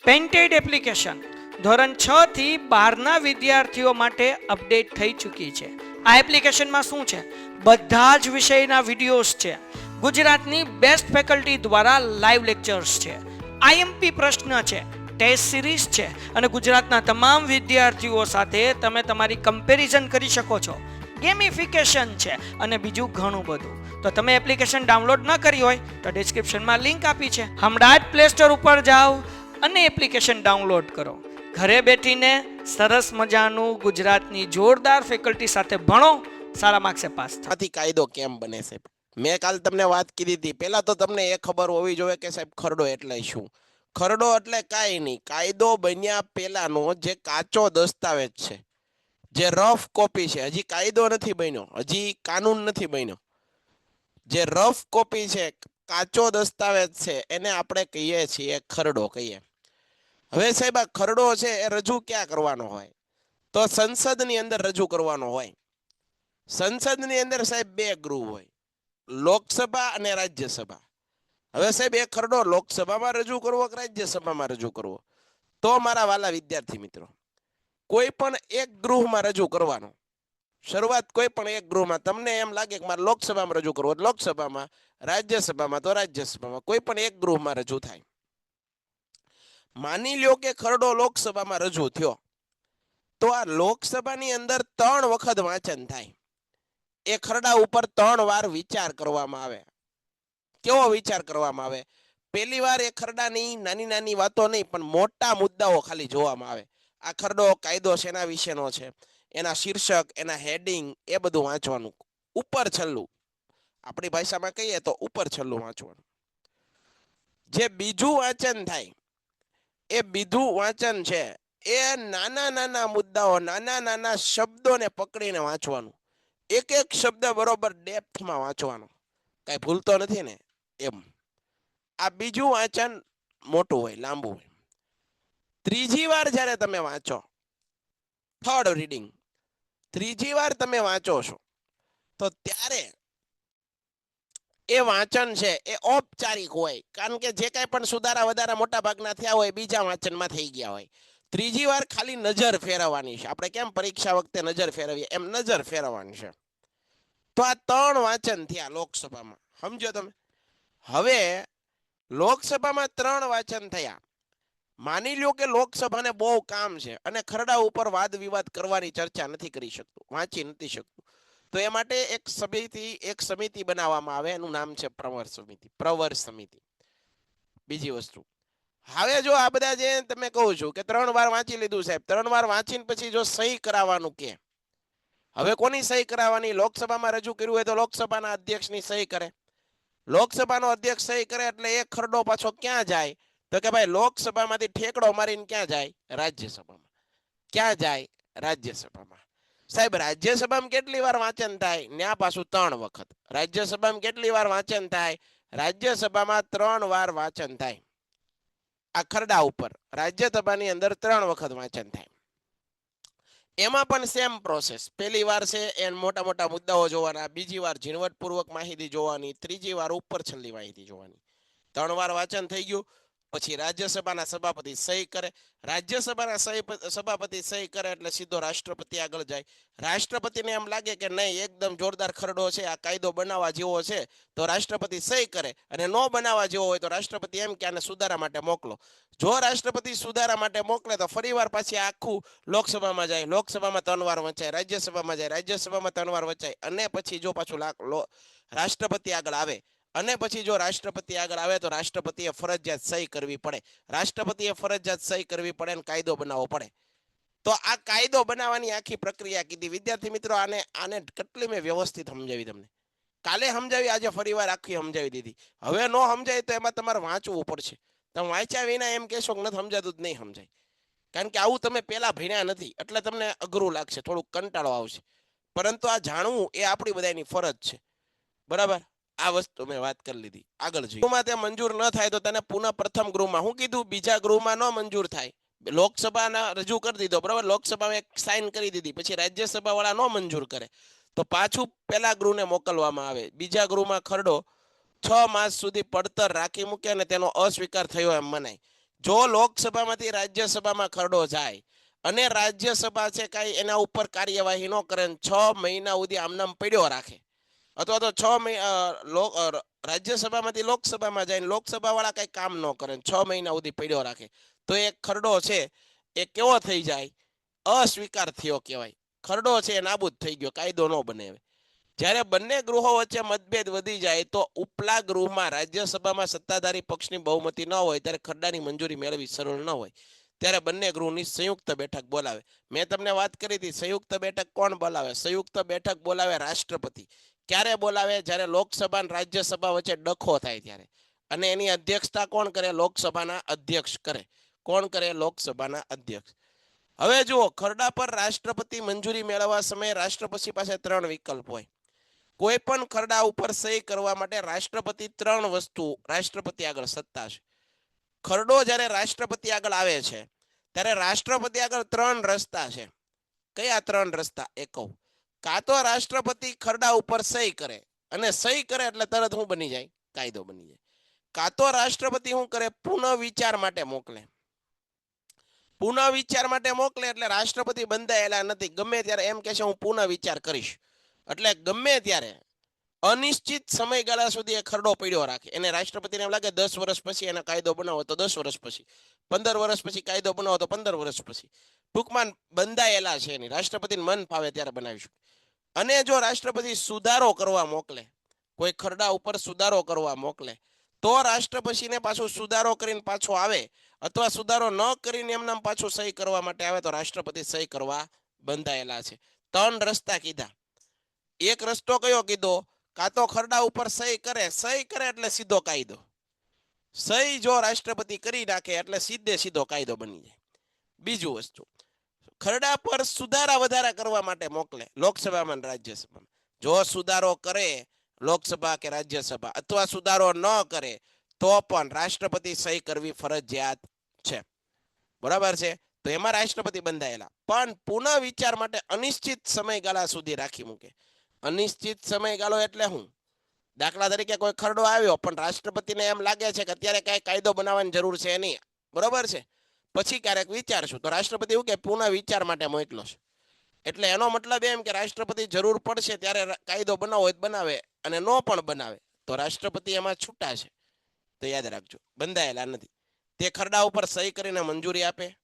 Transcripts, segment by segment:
Painted application ધોરણ 6 થી 12ના વિદ્યાર્થીઓ માટે અપડેટ થઈ ચૂકી છે. આ એપ્લિકેશનમાં શું છે? બધા જ વિષયના વિડીયોઝ છે. ગુજરાતની બેસ્ટ ફેકલ્ટી દ્વારા લાઈવ લેક્ચર્સ છે. આઈએમપી પ્રશ્ન છે, ટેસ્ટ સિરીઝ છે અને ગુજરાતના તમામ વિદ્યાર્થીઓ સાથે તમે તમારી કમ્પેરિઝન કરી શકો છો. ગેમિફિકેશન છે અને બીજું ઘણું બધું. તો તમે એપ્લિકેશન ડાઉનલોડ ન કરી હોય તો ડિસ્ક્રિપ્શનમાં લિંક આપી છે. હમણાં જ પ્લે સ્ટોર ઉપર જાઓ અને એપ્લિકેશન ડાઉનલોડ કરો. ઘરે બેઠીને સરસ મજાનું ગુજરાતની જોરદાર ફેકલ્ટી સાથે ભણો, સારા માર્ક્સે પાસ થાઓ. આથી કાયદો કેમ બને છે? મેં કાલ તમને વાત કીધી હતી. પહેલા તો તમને એ ખબર હોવી જોઈએ કે સાહેબ ખરડો એટલે શું. ખરડો એટલે કાંઈ નહીં, કાયદો બન્યા પહેલાનો જે કાચો દસ્તાવેજ છે, જે રફ કોપી છે. હજી કાયદો નથી બન્યો, હજી કાનૂન નથી બન્યો. જે રફ કોપી છે, કાચો દસ્તાવેજ છે, એને આપણે કહીએ છીએ ખરડો કહીએ. હવે સાહેબ આ ખરડો છે એ રજૂ ક્યાં કરવાનો હોય? તો સંસદની અંદર રજૂ કરવાનો હોય. સંસદની અંદર સાહેબ બે ગૃહ હોય, લોકસભા અને રાજ્યસભા. હવે સાહેબ એ ખરડો લોકસભામાં રજૂ કરવો કે રાજ્યસભામાં રજૂ કરવો? તો મારા વાલા વિદ્યાર્થી મિત્રો, કોઈ પણ એક ગૃહમાં રજૂ કરવાનો. શરૂઆત કોઈ પણ એક ગૃહમાં. તમને એમ લાગે કે મારે લોકસભામાં રજૂ કરવો, લોકસભામાં, રાજ્યસભામાં તો રાજ્યસભામાં, કોઈ પણ એક ગૃહમાં રજૂ થાય. માની લ્યો કે ખરડો લોકસભામાં રજૂ થયો, તો આ લોકસભાની અંદર 3 વખત વાંચન થાય. એ ખરડા ઉપર 3 વાર વિચાર કરવામાં આવે. કેવો વિચાર કરવામાં આવે? પહેલી વાર એ ખરડાની નાની નાની વાતો નહીં પણ મોટા મુદ્દાઓ ખાલી જોવામાં આવે. આ ખરડો કાયદો શેના વિશેનો છે, એના શીર્ષક, એના હેડિંગ, એ બધું વાંચવાનું. ઉપર છેલ્લું, આપણી ભાષામાં કહીએ તો ઉપર છેલ્લું વાંચવાનું. જે બીજું વાંચન થાય, એ બીજું વાંચન છે એ નાના નાના મુદ્દાઓ, નાના નાના શબ્દોને પકડીને વાંચવાનું. એક એક શબ્દ બરોબર ડેપ્થમાં વાંચવાનો, કઈ ભૂલતો નથી ને એમ. આ બીજું વાંચન મોટું હોય, લાંબુ હોય. ત્રીજી વાર જ્યારે તમે વાંચો, થર્ડ રીડિંગ, ત્રીજી વાર તમે વાંચો છો, તો ત્યારે એ વાંચન છે એ ઔપચારિક હોય. કારણ કે જે કાંઈ પણ સુધારા વધારા મોટા ભાગના થયા હોય બીજા વાંચનમાં થઈ ગયા હોય. ત્રીજી વાર ખાલી નજર ફેરવવાની છે. આપણે કેમ પરીક્ષા વખતે નજર ફેરવીએ એમ નજર ફેરવવાની છે. તો આ 3 વાંચન થયા લોકસભામાં, સમજો તમે. હવે લોકસભામાં 3 વાંચન થયા. માની લ્યો કે લોકસભાને બહુ કામ છે અને ખરડા ઉપર વાદ વિવાદ કરવાની ચર્ચા નથી કરી શકતું, વાંચી નથી શકતું. તો એ માટે એક સમિતિ બનાવવામાં આવે, એનું નામ છે પ્રવર સમિતિ. બીજી વસ્તુ, હવે જો આ બધા જે તમે કહું છું કે 3 વાર વાંચી લીધું સાહેબ, 3 વાર વાંચીને પછી જો સહી કરાવવાનું કે, હવે કોની સહી કરાવવાની? લોકસભામાં રજૂ કર્યું હોય તો લોકસભાના અધ્યક્ષની સહી કરે. લોકસભાનો અધ્યક્ષ સહી કરે એટલે એ ખરડો પાછો ક્યાં જાય? તો કે ભાઈ લોકસભામાંથી ઠેકડો મારીને ક્યાં જાય? રાજ્યસભામાં. ક્યાં જાય? રાજ્યસભામાં. સાહેબ રાજ્યસભામાં કેટલી વાર વાંચન થાય? ન્યા પાછું 3 વખત. રાજ્યસભામાં કેટલી વાર વાંચન થાય? રાજ્યસભામાં 3 વાર વાંચન થાય. આ ખરડા ઉપર રાજ્યસભાની અંદર 3 વખત વાંચન થાય. એમાં પણ સેમ પ્રોસેસ. પહેલી વાર છે એ મોટા મોટા મુદ્દાઓ જોવાના, બીજી વાર ઝીણવટપૂર્વક માહિતી જોવાની, ત્રીજી વાર ઉપર છેલ્લી માહિતી જોવાની. 3 વાર વાંચન થઈ ગયું પછી રાજ્યસભાના સભાપતિ સહી કરે. રાજ્યસભાના સભાપતિ સહી કરે એટલે સીધો રાષ્ટ્રપતિ આગળ જાય. રાષ્ટ્રપતિને એમ લાગે કે નહીં એકદમ જોરદાર ખરડો છે, આ કાયદો બનાવવા જેવો છે, તો રાષ્ટ્રપતિ સહી કરે. અને નો બનાવવા જેવો હોય તો રાષ્ટ્રપતિ એમ કે આને સુધારા માટે મોકલો. જો રાષ્ટ્રપતિ સુધારા માટે મોકલે તો ફરીવાર પાછી આખું લોકસભામાં જાય, લોકસભામાં 3 વાર વંચાય, રાજ્યસભામાં જાય, રાજ્યસભામાં 3 વાર વંચાય, અને પછી જો પાછું રાષ્ટ્રપતિ આગળ આવે, અને પછી જો રાષ્ટ્રપતિ આગળ આવે તો રાષ્ટ્રપતિએ ફરજિયાત સહી કરવી પડે. રાષ્ટ્રપતિએ ફરજિયાત સહી કરવી પડે અને કાયદો બનાવવો પડે. તો આ કાયદો બનાવવાની આખી પ્રક્રિયા કીધી. વિદ્યાર્થી મિત્રો, આને કેટલી મેં વ્યવસ્થિત સમજાવી તમને. કાલે સમજાવી, આજે ફરીવાર આખી સમજાવી દીધી. હવે નો સમજાય તો એમાં તમારે વાંચવું પડશે. તમે વાંચ્યા વિના એમ કહેશો કે નથી સમજાતું જ નહીં સમજાય. કારણ કે આવું તમે પહેલા ભણ્યા નથી એટલે તમને અઘરું લાગશે, થોડુંક કંટાળો આવશે. પરંતુ આ જાણવું એ આપણી બધાની ફરજ છે. બરાબર? આ વસ્તુ મેં વાત કરી લીધી. આગળ જોઈએ. ગૃહમાં તે મંજૂર ન થાય તો તેને પુનઃ પ્રથમ ગૃહમાં, હું કીધું બીજા ગૃહમાં ન મંજૂર થાય, લોકસભાના રજૂ કરી દીધો, બરાબર, લોકસભામાં એક સાઇન કરી દીધી, પછી રાજ્યસભા વાળા ન મંજૂર કરે તો પાછું પહેલા ગૃહને મોકલવામાં આવે. બીજા ગૃહમાં ખરડો 6 માસ સુધી પડતર રાખી મૂકે અને તેનો અસ્વીકાર થયો એમ મનાય. જો લોકસભામાંથી રાજ્યસભામાં ખરડો જાય અને રાજ્યસભા છે કાંઈ એના ઉપર કાર્યવાહી ન કરે 6 મહિના સુધી આમનામ પડ્યો રાખે, અથવા તો 6 મહિના રાજ્યસભામાંથી લોકસભામાં જાય, લોકસભા વાળા કઈ કામ ન કરે 6 મહિના સુધી પડ્યો રાખે, તો એ ખરડો છે એ કેવો થઈ જાય? અસ્વીકાર થયો કહેવાય. ખરડો છે એ નાબૂદ થઈ ગયો, કાયદો ન બને. જ્યારે બંને ગૃહો વચ્ચે મતભેદ વધી જાય તો ઉપલા ગૃહમાં રાજ્યસભામાં સત્તાધારી પક્ષની બહુમતી ન હોય ત્યારે ખરડાની મંજૂરી મેળવી સરળ ન હોય, ત્યારે બંને ગૃહની સંયુક્ત બેઠક બોલાવે. મેં તમને વાત કરી હતી, સંયુક્ત બેઠક કોણ બોલાવે? સંયુક્ત બેઠક બોલાવે રાષ્ટ્રપતિ. ક્યારે બોલાવે? જ્યારે લોકસભા અને રાજ્યસભા વચ્ચે ડખો થાય ત્યારે. અને એની અધ્યક્ષતા કોણ કરે? લોકસભાના અધ્યક્ષ કરે. કોણ કરે? લોકસભાના અધ્યક્ષ. હવે જુઓ, ખરડા પર રાષ્ટ્રપતિ મંજૂરી મેળવવા સમયે રાષ્ટ્રપતિ પાસે 3 વિકલ્પ હોય. કોઈ પણ ખરડા ઉપર સહી કરવા માટે રાષ્ટ્રપતિ 3 વસ્તુ રાષ્ટ્રપતિ આગળ સત્તા છે. ખરડો જ્યારે રાષ્ટ્રપતિ આગળ આવે છે ત્યારે રાષ્ટ્રપતિ આગળ 3 રસ્તા છે. કયા 3 રસ્તા? એ કહું. કાં તો રાષ્ટ્રપતિ ખરડા ઉપર સહી કરે, અને સહી કરે એટલે તરત શું બની જાય? કાયદો બની જાય. કાં તો રાષ્ટ્રપતિ શું કરે? પુનઃ વિચાર માટે મોકલે. પુનઃ વિચાર માટે મોકલે એટલે રાષ્ટ્રપતિ બંધાયેલા નથી. ગમે ત્યારે એમ કહેશે હું પુનઃ વિચાર કરીશ, એટલે ગમે ત્યારે અનિશ્ચિત સમયગાળા સુધી એ ખરડો પડ્યો રાખે. એને રાષ્ટ્રપતિને એમ લાગે 10 વર્ષ પછી એને કાયદો બનાવો તો 10 વર્ષ પછી, 15 વર્ષ પછી કાયદો બનાવો તો 15 વર્ષ પછી. ટૂંકમાં બંધાયેલા છે એની, રાષ્ટ્રપતિને મન ફાવે ત્યારે બનાવીશું. અને જો રાષ્ટ્રપતિ સુધારો કરવા મોકલે, કોઈ ખરડા ઉપર સુધારો કરવા મોકલે, તો રાષ્ટ્રપતિને પાછું સુધારો કરીને પાછો આવે, અથવા સુધારો ન કરીને એમનામ પાછું સહી કરવા માટે આવે તો રાષ્ટ્રપતિ સહી કરવા બંધાયેલા છે. 3 રસ્તા કીધા. એક રસ્તો કયો કીધો? કાં તો ખરડા ઉપર સહી કરે, સહી કરે એટલે સીધો કાયદો. સહી જો રાષ્ટ્રપતિ કરી નાખે એટલે સીધે સીધો કાયદો બની જાય. બીજું વસ્તુ, ખરડા પર સુધારા વધારા કરવા માટે મોકલે, લોકસભામાં રાજ્યસભામાં. જો સુધારો કરે લોકસભા કે રાજ્યસભા, અથવા સુધારો ન કરે તો પણ રાષ્ટ્રપતિ સહી કરવી ફરજિયાત છે. બરાબર છે? તો એમાં રાષ્ટ્રપતિ બંધાયેલા. પણ પુનઃ વિચાર માટે અનિશ્ચિત સમયગાળા સુધી રાખી મૂકે. અનિશ્ચિત સમયગાળો એટલે શું? દાખલા તરીકે કોઈ ખરડો આવ્યો પણ રાષ્ટ્રપતિને એમ લાગે છે કે અત્યારે કઈ કાયદો બનાવવાની જરૂર છે નહીં, બરોબર છે, પછી ક્યારેક વિચારશું, તો રાષ્ટ્રપતિ એવું કે પુનઃ વિચાર માટે મોકલો છે. એટલે એનો મતલબ એમ કે રાષ્ટ્રપતિ જરૂર પડશે ત્યારે કાયદો બનાવો હોય બનાવે, અને નો પણ બનાવે તો રાષ્ટ્રપતિ એમાં છૂટા છે. તો યાદ રાખજો, બંધાયેલા નથી. તે ખરડા ઉપર સહી કરીને મંજૂરી આપે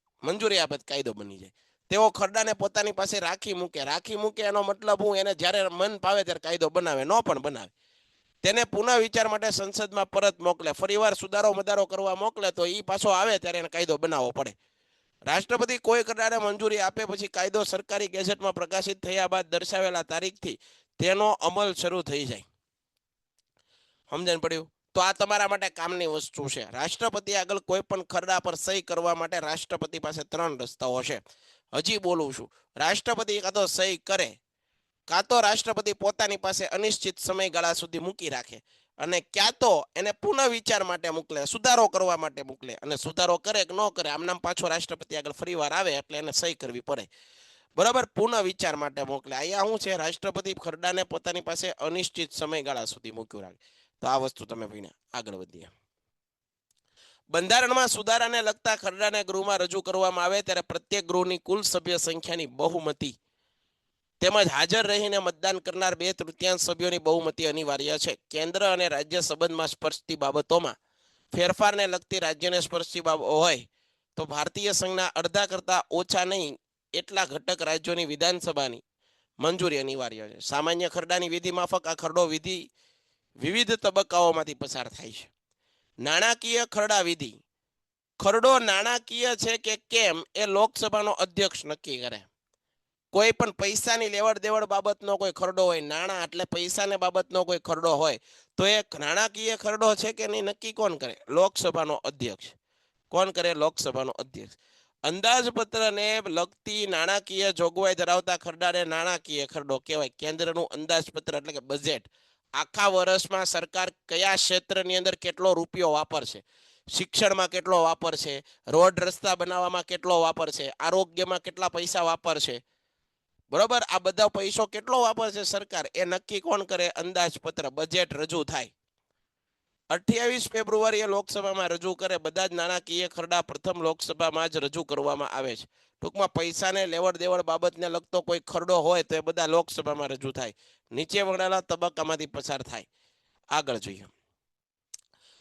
તો કાયદો બની જાય. તેઓ ખરડાને પોતાની પાસે રાખી મૂકે એનો મતલબ હું? એને જ્યારે મન ફાવે ત્યારે કાયદો બનાવે, નો પણ બનાવે. તેને પુનઃ વિચાર માટે સંસદમાં પરત મોકલે. ફરીવાર સુધારો મધારો કરવા મોકલે તો એ પાછો આવે ત્યારે એને કાયદો બનાવવો પડે. રાષ્ટ્રપતિ કોઈ ખરડાને મંજૂરી આપે પછી કાયદો સરકારી ગેઝેટમાં પ્રકાશિત થયા બાદ દર્શાવેલા તારીખથી તેનો અમલ શરૂ થઈ જાય. સમજણ પડ્યું? તો આ તમારા માટે કામની વસ્તુ છે. રાષ્ટ્રપતિ આગળ કોઈ પણ ખરડા પર સહી કરવા માટે રાષ્ટ્રપતિ પાસે 3 રસ્તાઓ છે. હજી બોલું છું, રાષ્ટ્રપતિ કાં તો સહી કરે, કાં તો રાષ્ટ્રપતિ પોતાની પાસે અનિશ્ચિત સમયગાળા સુધી મૂકી રાખે, અને ક્યાં તો એને પુનઃ વિચાર માટે મોકલે, સુધારો કરવા માટે મોકલે, અને સુધારો કરે કે ન કરે આમનામ પાછો રાષ્ટ્રપતિ આગળ ફરીવાર આવે એટલે એને સહી કરવી પડે. બરાબર? પુનઃ વિચાર માટે મોકલે. અહીંયા શું છે? રાષ્ટ્રપતિ ખરડાને પોતાની પાસે અનિશ્ચિત સમયગાળા સુધી મૂક્યું રાખે. તો આ વસ્તુ તમે ભણ્યા. આગળ વધીએ. બંધારણમાં સુધારાને લગતા ખરડાને ગૃહમાં રજૂ કરવામાં આવે ત્યારે પ્રત્યેક ગૃહની કુલ સભ્ય સંખ્યાની બહુમતી તેમજ હાજર રહીને મતદાન કરનાર 2/3 સભ્યોની બહુમતી અનિવાર્ય છે. કેન્દ્ર અને રાજ્ય સંબંધમાં સ્પર્શતી બાબતોમાં ફેરફારને લગતી રાજ્યને સ્પર્શતી બાબતો હોય તો ભારતીય સંઘના અડધા કરતા ઓછા નહીં એટલા ઘટક રાજ્યોની વિધાનસભાની મંજૂરી અનિવાર્ય છે. સામાન્ય ખરડાની વિધિ માફક આ ખરડો વિવિધ તબક્કાઓમાંથી પસાર થાય છે. નાણાકીય ખરડા વિધિ. ખરડો નાણાકીય છે કે કેમ એ લોકસભાનો અધ્યક્ષ નક્કી કરે. કોઈ પણ પૈસાની લેવડ દેવડ બાબતનો કોઈ ખરડો હોય, નાણાં એટલે પૈસાને બાબતનો કોઈ ખરડો હોય તો એ નાણાકીય ખરડો છે કે નહીં નક્કી કોણ કરે? લોકસભાનો અધ્યક્ષ. કોણ કરે? લોકસભાનો અધ્યક્ષ. અંદાજપત્રને લગતી નાણાકીય જોગવાઈ ધરાવતા ખરડાને નાણાકીય ખરડો કહેવાય. કેન્દ્રનું અંદાજપત્ર એટલે કે બજેટ. આખા વર્ષમાં સરકાર કયા ક્ષેત્રની અંદર કેટલો રૂપિયો વાપરશે, શિક્ષણમાં કેટલો વાપરશે, રોડ રસ્તા બનાવવામાં કેટલો વાપરશે, આરોગ્યમાં કેટલા પૈસા વાપરશે, બરોબર, આ બધા પૈસો કેટલો વાપરશે સરકાર, એ નક્કી કોણ કરે? અંદાજપત્ર, બજેટ રજૂ થાય. 28 ફેબ્રુઆરીએ લોકસભામાં રજૂ કરે. બધા જ નાણાકીય ખરડા પ્રથમ લોકસભામાં જ રજૂ કરવામાં આવે છે. ટૂંકમાં પૈસાને લેવડ દેવડ બાબતને લગતો કોઈ ખરડો હોય તો એ બધા લોકસભામાં રજૂ થાય. નીચે વર્ણવેલા તબક્કામાંથી પસાર થાય. આગળ જોઈએ.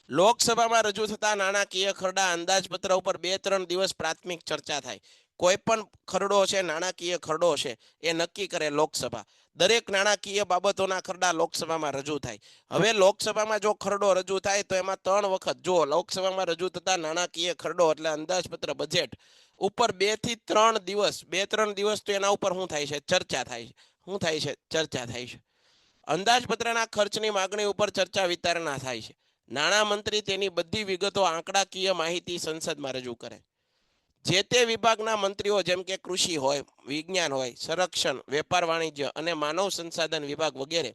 લોકસભામાં રજૂ થતા નાણાકીય ખરડા અંદાજપત્ર ઉપર 2-3 દિવસ પ્રાથમિક ચર્ચા થાય. કોઈ પણ ખરડો છે, નાણાકીય ખરડો છે, એ નક્કી કરે લોકસભા. દરેક નાણાકીય બાબતોના ખરડા લોકસભામાં રજૂ થાય. હવે લોકસભામાં જો ખરડો રજૂ થાય તો એમાં 3 વખત જો લોકસભામાં રજૂ થતા નાણાકીય ખરડો એટલે અંદાજપત્ર બજેટ ઉપર 2 થી 3 દિવસ 2-3 દિવસ તો એના ઉપર શું થાય છે? ચર્ચા થાય છે. શું થાય છે? ચર્ચા થાય છે. અંદાજપત્રના ખર્ચની માગણી ઉપર ચર્ચા વિચારણા થાય છે. નાણામંત્રી તેની બધી વિગતો આંકડાકીય માહિતી સંસદમાં રજૂ કરે. જે તે વિભાગના મંત્રીઓ જેમ કે કૃષિ હોય, વિજ્ઞાન હોય, સંરક્ષણ, વેપાર વાણિજ્ય અને માનવ સંસાધન વિભાગ વગેરે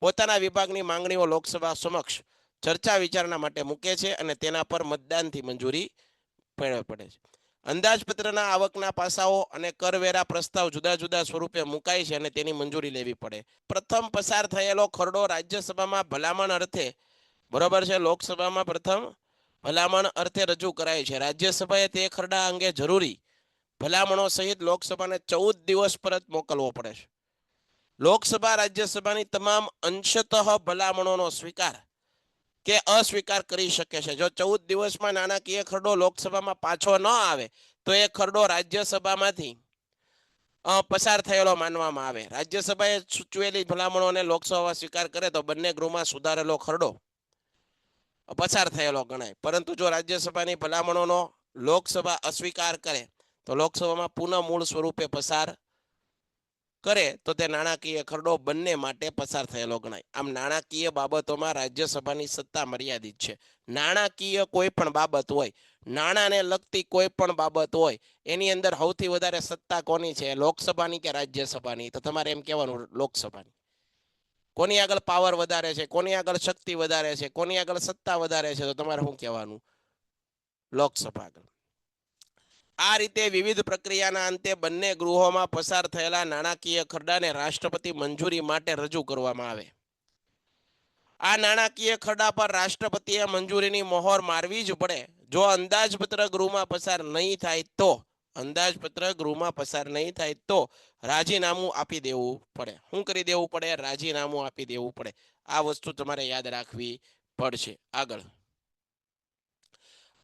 પોતાના વિભાગની માંગણીઓ લોકસભા સમક્ષ ચર્ચા વિચારણા માટે મૂકે છે અને તેના પર મતદાનથી મંજૂરી પડે છે. અંદાજપત્રના આવકના પાસાઓ અને કરવેરા પ્રસ્તાવ જુદા જુદા સ્વરૂપે મુકાય છે અને તેની મંજૂરી લેવી પડે. પ્રથમ પસાર થયેલો ખરડો રાજ્યસભામાં ભલામણ અર્થે, બરોબર છે, લોકસભામાં પ્રથમ ભલામણ અર્થે રજૂ કરાય છે. રાજ્યસભાએ તે ખરડા અંગે જરૂરી ભલામણો સહિત લોકસભાને 14 દિવસ પરત મોકલવો પડે છે. લોકસભા રાજ્યસભાની તમામ અંશતઃ ભલામણોનો સ્વીકાર કે અસ્વીકાર કરી શકે છે. જો 14 દિવસમાં નાણાકીય ખરડો લોકસભામાં પાછો ન આવે તો એ ખરડો રાજ્યસભામાંથી પસાર થયેલો માનવામાં આવે. રાજ્યસભાએ સૂચવેલી ભલામણોને લોકસભામાં સ્વીકાર કરે તો બંને ગૃહમાં સુધારેલો ખરડો પસાર થયેલો ગણાય. પરંતુ જો રાજ્યસભાની ભલામણોનો લોકસભા અસ્વીકાર કરે તો લોકસભામાં પુનઃ મૂળ સ્વરૂપે પસાર કરે તો તે નાણાકીય ખરડો બંને માટે પસાર થયેલો ગણાય. આમ નાણાકીય બાબતોમાં રાજ્યસભાની સત્તા મર્યાદિત છે. નાણાકીય કોઈ પણ બાબત હોય, નાણાને લગતી કોઈ પણ બાબત હોય, એની અંદર સૌથી વધારે સત્તા કોની છે? લોકસભાની કે રાજ્યસભાની? તો તમારે એમ કહેવાનું લોકસભાની. કોની આગળ પાવર વધારે છે? કોની આગળ શક્તિ વધારે છે? કોની આગળ સત્તા વધારે છે? તો તમારે શું કહેવાનું? લોકસભા આગળ. આ રીતે વિવિધ પ્રક્રિયાના અંતે બંને ગૃહોમાં પસાર થયેલા નાણાકીય ખરડાને રાષ્ટ્રપતિ મંજૂરી માટે રજૂ કરવામાં આવે. આ નાણાકીય ખરડા પર રાષ્ટ્રપતિએ મંજૂરીની મોહર મારવી જ પડે. જો અંદાજપત્ર ગૃહમાં પસાર નહીં થાય તો રાજીનામું આપી દેવું પડે. શું કરી દેવું પડે? રાજીનામું આપી દેવું પડે. આ વસ્તુ તમારે યાદ રાખવી પડશે. આગળ.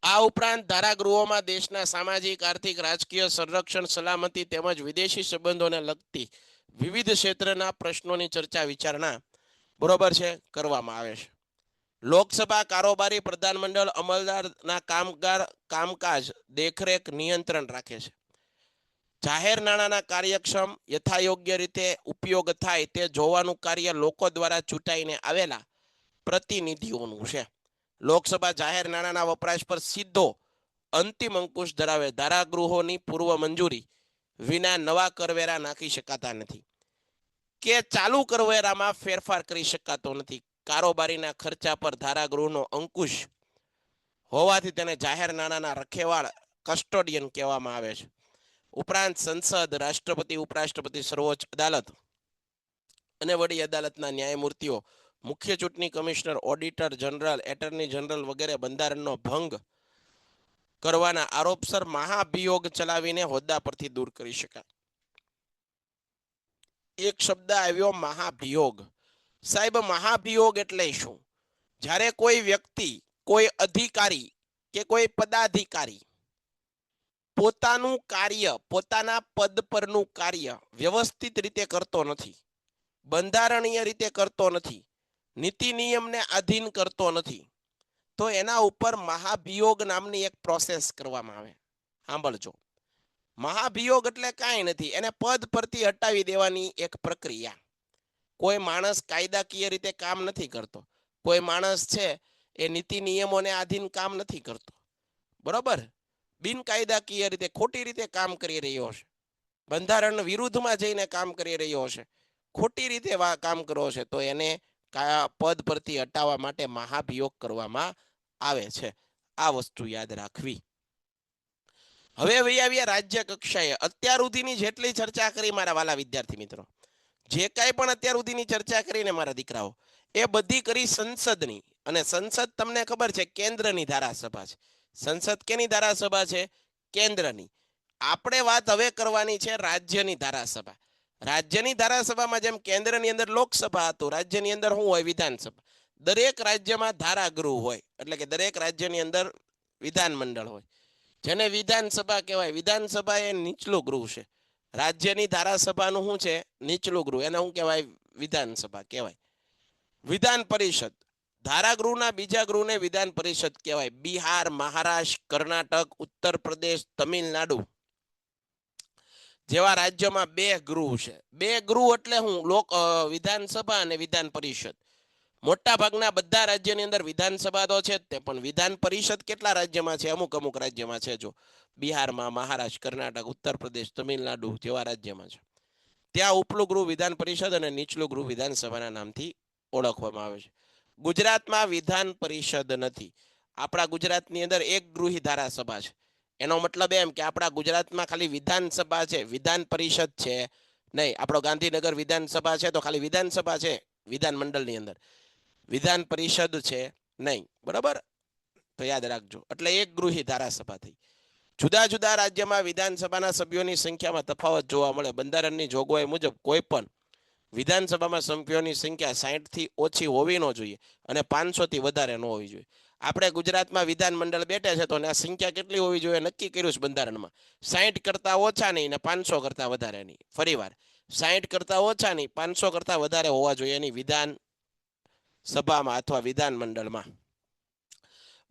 આ ઉપરાંત ધારાગૃહોમાં દેશના સામાજિક, આર્થિક, રાજકીય, સંરક્ષણ, સલામતી તેમજ વિદેશી સંબંધોને લગતી વિવિધ ક્ષેત્રના પ્રશ્નોની ચર્ચા વિચારણા, બરોબર છે, કરવામાં આવે છે. લોકસભા કારોબારી પ્રધાનમંડળ અમલદારના કામકાજ દેખરેખ નિયંત્રણ રાખે છે. જાહેર નાણાંના કાર્યક્ષમ યથાયોગ્ય રીતે ઉપયોગ થાય તે જોવાનું કાર્ય લોકો દ્વારા ચૂંટાઈને આવેલા પ્રતિનિધિઓનું છે. લોકસભા જાહેર નાણાંના વપરાશ પર સીધો અંતિમ અંકુશ ધરાવે. ધારાગૃહોની પૂર્વ મંજૂરી વિના નવા કરવેરા નાખી શકાતા નથી કે ચાલુ કરવેરામાં ફેરફાર કરી શકાતો નથી. કારોબારીના ખર્ચા પર ધારાગૃહનો અંકુશ હોવાથી તેને જાહેર નાણાંના રખેવાળ, કસ્ટોડિયન કહેવામાં આવે છે. ઉપરાંત સંસદ, રાષ્ટ્રપતિ, ઉપરાષ્ટ્રપતિ, સર્વોચ્ચ અદાલત અને વડી અદાલતના ન્યાયમૂર્તિઓ, મુખ્ય ચૂંટણી commissioner, auditor general, attorney general વગેરે બંધારણનો ભંગ કરવાના આરોપસર મહાભિયોગ ચલાવીને હોદ્દા પરથી દૂર કરી શકાય. એક શબ્દ આવ્યો, મહાભિયોગ. સાહેબ, મહાભિયોગ એટલે શું? જ્યારે કોઈ વ્યક્તિ, કોઈ અધિકારી કે કોઈ પદાધિકારી પોતાનું કાર્ય, પોતાના પદ પરનું કાર્ય વ્યવસ્થિત રીતે કરતો નથી, બંધારણીય રીતે કરતો નથી, નીતિ નિયમને આધીન કરતો નથી, તો એના ઉપર મહાભિયોગ નામની એક પ્રોસેસ કરવામાં આવે. સાંભળજો. મહાભિયોગ એટલે કાંઈ નથી, એને પદ પરથી હટાવી દેવાની એક પ્રક્રિયા. કોઈ માણસ કાયદાકીય રીતે કામ નથી કરતો, કોઈ માણસ છે એ નીતિ નિયમોને આધીન કામ નથી કરતો, બરોબર, બિનકાયદાકીય રીતે, ખોટી રીતે કામ કરી રહ્યો છે, બંધારણ વિરુદ્ધમાં જઈને કામ કરી રહ્યો છે, ખોટી રીતે કામ કર્યો છે, તો એને પદ પરથી હટાવવા માટે મહાભિયોગ કરવામાં આવે છે. આ વસ્તુ યાદ રાખવી. હવે આવ્યા રાજ્ય કક્ષાએ. અત્યાર સુધીની જેટલી ચર્ચા કરી મારા વાલા વિદ્યાર્થી મિત્રો, જે કાંઈ પણ અત્યાર સુધીની ચર્ચા કરીને મારા દીકરાઓ, એ બધી કરી સંસદની. અને સંસદ તમને ખબર છે કેન્દ્રની ધારાસભા છે. સંસદ કેની ધારાસભા છે? કેન્દ્રની. આપણે વાત હવે કરવાની છે રાજ્યની ધારાસભા. રાજ્યની ધારાસભામાં જેમ કેન્દ્રની અંદર લોકસભા હતું, રાજ્યની અંદર શું હોય? વિધાનસભા. દરેક રાજ્યમાં ધારાગૃહ હોય, એટલે કે દરેક રાજ્યની અંદર વિધાનમંડળ હોય, જેને વિધાનસભા કહેવાય. વિધાનસભા એ નીચલું ગૃહ છે. રાજ્યની ધારાસભાનું શું છે? નીચલું ગૃહ. એને શું કહેવાય? વિધાનસભા કહેવાય. વિધાન પરિષદ, ધારાગૃહના બીજા ગૃહને વિધાન પરિષદ કહેવાય. બિહાર, મહારાષ્ટ્ર, કર્ણાટક, ઉત્તર પ્રદેશ, તમિલનાડુ જેવા રાજ્યોમાં બે ગૃહ છે. બે ગૃહ એટલે હું વિધાનસભા અને વિધાન પરિષદ. મોટા ભાગના બધા રાજ્યની અંદર વિધાનસભા તો છે જ તે, પણ વિધાન પરિષદ કેટલા રાજ્યમાં છે? અમુક અમુક રાજ્યમાં છે. જો બિહારમાં, મહારાષ્ટ્ર, કર્ણાટક, ઉત્તર પ્રદેશ, તમિલનાડુ જેવા રાજ્યમાં છે. ત્યાં ઉપલું ગૃહ વિધાન પરિષદ અને નીચલું ગૃહ વિધાનસભાના નામથી ઓળખવામાં આવે છે. ગુજરાતમાં વિધાન પરિષદ નથી. આપણા ગુજરાતની અંદર એક ગૃહી ધારાસભા છે. એનો મતલબ એમ કે આપણા ગુજરાતમાં ખાલી વિધાનસભા છે, વિધાન પરિષદ છે નહીં. આપણો ગાંધીનગર વિધાનસભા છે તો ખાલી વિધાનસભા છે વિધાનમંડળની અંદર, વિધાન પરિષદ છે નહીં. બરાબર? તો યાદ રાખજો. એટલે એક ગૃહી ધારાસભા થઈ. જુદા જુદા રાજ્યમાં વિધાનસભાના સભ્યોની સંખ્યામાં તફાવત જોવા મળે. બંધારણની જોગવાઈ મુજબ કોઈ પણ વિધાનસભામાં સભ્યોની સંખ્યા 60 થી ઓછી હોવી ન જોઈએ અને 500 થી વધારે ન હોવી જોઈએ. આપણે ગુજરાતમાં વિધાનમંડળ બેઠા છે તો આ સંખ્યા કેટલી હોવી જોઈએ નક્કી કર્યું છે બંધારણમાં. 60 કરતા ઓછા નહીં ને 500 કરતા વધારે નહીં. ફરીવાર 60 કરતા ઓછા નહીં, 500 કરતા વધારે હોવા જોઈએ એની વિધાન સભામાં અથવા વિધાનમંડળમાં.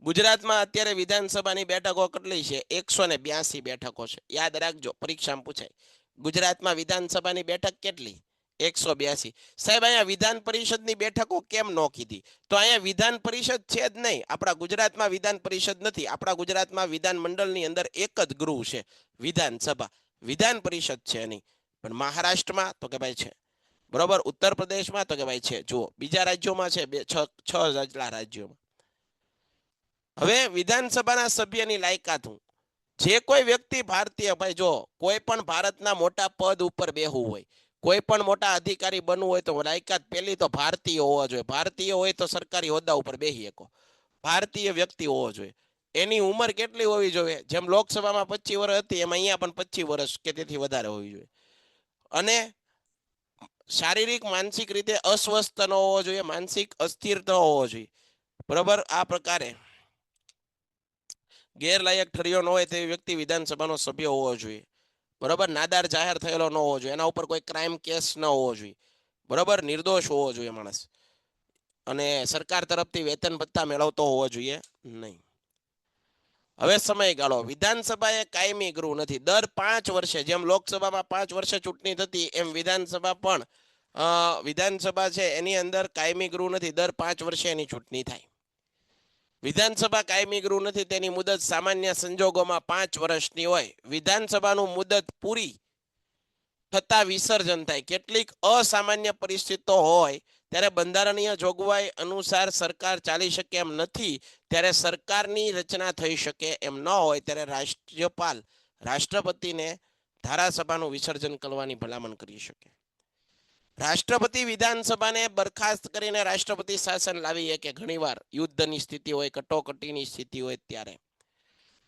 ગુજરાતમાં અત્યારે વિધાનસભાની બેઠકો કેટલી છે? 182 બેઠકો છે. યાદ રાખજો, પરીક્ષામાં પૂછાય. ગુજરાતમાં વિધાનસભાની બેઠક કેટલી? 182. સાહેબ અહીંયા વિધાન પરિષદની બેઠકો કેમ ન કીધી? તો અહીંયા વિધાન પરિષદ છે જ નહીં. આપણા ગુજરાતમાં વિધાન પરિષદ નથી. આપણા ગુજરાતમાં વિધાનમંડળની અંદર એક જ ગૃહ છે, વિધાનસભા. વિધાન પરિષદ છે નહીં. પણ મહારાષ્ટ્રમાં તો કે ભાઈ છે. બરોબર? ઉત્તર પ્રદેશમાં તો કે ભાઈ છે. જુઓ બીજા રાજ્યોમાં છે, 6 જેટલા રાજ્યોમાં. હવે વિધાનસભાના સભ્યની લાયકાત હું. જે કોઈ વ્યક્તિ ભારતીય, ભાઈ જો કોઈ પણ ભારતના મોટા પદ ઉપર બેહવું હોય, કોઈ પણ મોટા અધિકારી બનવું હોય તો લાયકાત પહેલી તો ભારતીય હોવા જોઈએ. ભારતીય હોય તો સરકારી હોદ્દા ઉપર બેસી શકો. ભારતીય વ્યક્તિ હોવો જોઈએ. એની ઉંમર કેટલી હોવી જોઈએ? જેમ લોકસભામાં 25 વર્ષ હતી એમ અહીંયા પણ 25 વર્ષ કે તેથી વધારે હોવી જોઈએ. અને શારીરિક માનસિક રીતે અસ્વસ્થ ન હોવો જોઈએ, માનસિક અસ્થિર ન હોવો જોઈએ. બરોબર? આ પ્રકારે ગેરલાયક ઠર્યો ન હોય તેવી વ્યક્તિ વિધાનસભાનો સભ્ય હોવો જોઈએ. બરોબર? નાદાર જાહેર થયેલો ન હોવો જોઈએ. એના ઉપર કોઈ ક્રાઇમ કેસ ન હોવો જોઈએ. બરોબર? નિર્દોષ હોવો જોઈએ માણસ. અને સરકાર તરફથી વેતન ભત્તા મેળવતો હોવો જોઈએ નહીં. હવે સમયગાળો. વિધાનસભા એ કાયમી ગૃહ નથી. દર 5 વર્ષે, જેમ લોકસભામાં 5 વર્ષે ચૂંટણી થતી એમ વિધાનસભા પણ વિધાનસભા છે એની અંદર કાયમી ગૃહ નથી. દર 5 વર્ષે એની ચૂંટણી થાય. વિધાનસભા કાયમી ગૃહ નથી. તેની મુદત સામાન્ય સંજોગોમાં 5 વર્ષની હોય. વિધાનસભાનું મુદત પૂરી થતા વિસર્જન થાય. કેટલીક અસામાન્ય પરિસ્થિતિઓ હોય ત્યારે બંધારણીય જોગવાઈ અનુસાર સરકાર ચાલી શકે એમ નથી, ત્યારે સરકારની રચના થઈ શકે એમ ન હોય ત્યારે રાજ્યપાલ રાષ્ટ્રપતિને ધારાસભાનું વિસર્જન કરવાની ભલામણ કરી શકે. રાષ્ટ્રપતિ વિધાનસભાને બરખાસ્ત કરીને રાષ્ટ્રપતિ શાસન લાવી કે ઘણીવાર યુદ્ધની સ્થિતિ હોય, કટોકટીની સ્થિતિ હોય ત્યારે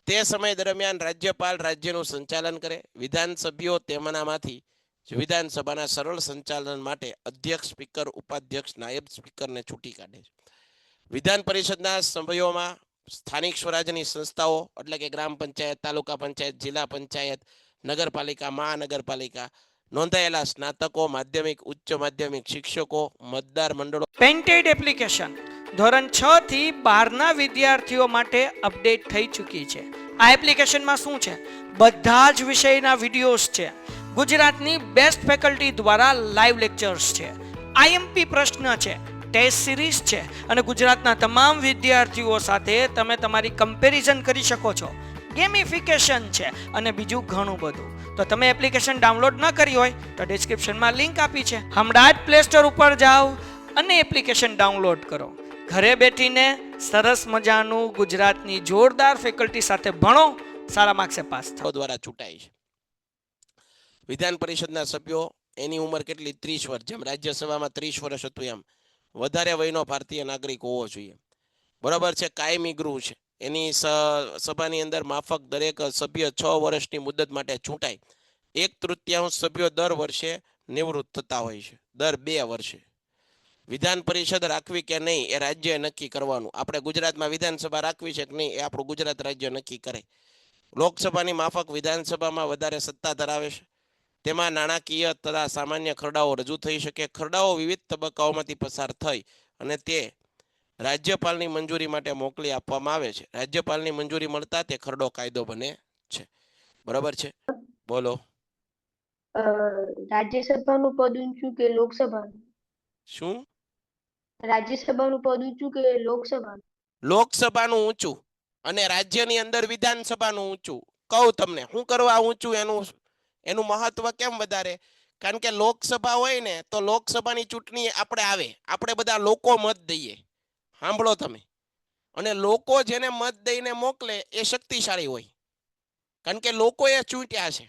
તે સમય દરમિયાન રાજ્યપાલ રાજ્યનું સંચાલન કરે. વિધાનસભ્યો તેમનામાંથી વિધાનસભાના સરળ સંચાલન માટે અધ્યક્ષ, સ્પીકર, ઉપાધ્યક્ષ, નાયબ સ્પીકરને છૂટી કાઢે છે. વિધાન પરિષદના સભ્યોમાં સ્થાનિક સ્વરાજ્યની સંસ્થાઓ એટલે કે ગ્રામ પંચાયત, તાલુકા પંચાયત, જિલ્લા પંચાયત, નગરપાલિકા, મહાનગરપાલિકા, નોંધાયેલા સ્નાતકો, માધ્યમિક, ઉચ્ચ માધ્યમિક શિક્ષકો, મતદાર મંડળો. પેન્ટેડ એપ્લિકેશન ધોરણ 6 થી 12ના વિદ્યાર્થીઓ માટે અપડેટ થઈ ચૂકી છે. આ એપ્લિકેશનમાં શું છે? બધા જ વિષયના વિડીયોઝ છે. ગુજરાતની બેસ્ટ ફેકલ્ટી દ્વારા લાઈવ લેક્ચર્સ છે. આઈએમપી પ્રશ્ન છે, ટેસ્ટ સિરીઝ છે અને ગુજરાતના તમામ વિદ્યાર્થીઓ સાથે તમે તમારી કમ્પેરિઝન કરી શકો છો. ગેમિફિકેશન છે અને બીજું ઘણું બધું. તો તમે એપ્લિકેશન ડાઉનલોડ ન કરી હોય તો ડિસ્ક્રિપ્શનમાં લિંક આપી છે. હમણાં જ પ્લે સ્ટોર ઉપર જાઓ અને એપ્લિકેશન ડાઉનલોડ કરો. ઘરે બેઠીને સરસ મજાનું ગુજરાતની જોરદાર ફેકલ્ટી સાથે ભણો, સારા માર્ક્સે પાસ થાઓ. દ્વારા ચૂંટાય છે. વિધાન પરિષદના સભ્યો એની ઉંમર કેટલી? 30 વર્ષ. જેમ રાજ્યસભામાં 30 વર્ષ હતું એમ વધારે વયનો ભારતીય નાગરિક હોવો જોઈએ. બરાબર છે, કાયમી ગૃહ છે. એની સભાની અંદર માફક દરેક સભ્ય 6 વર્ષની મુદત માટે ચૂંટાય. 1/3 સભ્યો દર વર્ષે નિવૃત્ત થતા હોય છે, દર 2 વર્ષે. વિધાન પરિષદ રાખવી કે નહીં એ રાજ્ય નક્કી કરવાનું. આપણે ગુજરાતમાં વિધાનસભા રાખવી છે કે નહીં એ આપણું ગુજરાત રાજ્ય નક્કી કરે. લોકસભાની માફક વિધાનસભામાં વધારે સત્તા ધરાવે છે. તેમાં નાણાકીય તથા સામાન્ય ખરડાઓ રજૂ થઈ શકે. ખરડાઓ વિવિધ તબક્કાઓમાંથી પસાર થઈ અને તે રાજ્યપાલની મંજૂરી માટે મોકલી આપવામાં આવે છે. રાજ્યપાલની મંજૂરી મળતા તે ખરડો કાયદો બને છે. બરાબર છે, બોલો. રાજ્યસભાનું પદ ઊંચું કે લોકસભાનું? શું? રાજ્યસભાનું પદ ઊંચું કે લોકસભાનું? લોકસભાનું ઊંચું અને રાજ્યની અંદર વિધાનસભાનું ઊંચું. કહું તમને શું કરવા ઊંચું, એનું મહત્વ કેમ વધારે? કારણ કે લોકસભા હોય ને તો લોકસભાની ચૂંટણી આપણે બધા લોકો મત દઈએ. સાંભળો તમે. અને લોકો જેને મત દઈને મોકલે એ શક્તિશાળી હોય, કારણ કે લોકોએ ચૂંટ્યા છે.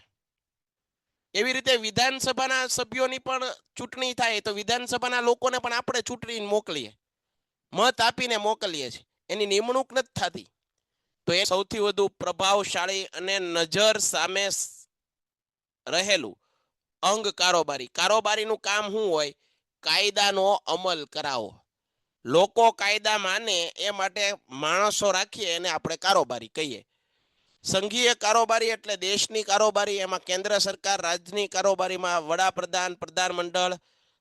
એવી રીતે વિધાનસભાના સભ્યોની પણ ચૂંટણી થાય તો વિધાનસભાના લોકોને પણ આપણે ચૂંટણીને મોકલીએ, મત આપીને મોકલીએ છીએ. એની નિમણૂક નથી થતી. તો એ સૌથી વધુ પ્રભાવશાળી અને નજર સામે રહેલું અંગ કારોબારી. કારોબારીનું કામ શું હોય? કાયદાનો અમલ કરાવો. લોકો કાયદા માને એ માટે માણસો રાખીએ એને આપણે કારોબારી કહીએ. સંઘીય કારોબારી એટલે દેશની કારોબારી. એમાં કેન્દ્ર સરકાર, રાજ્યની કારોબારીમાં વડાપ્રધાન, પ્રધાનમંડળ,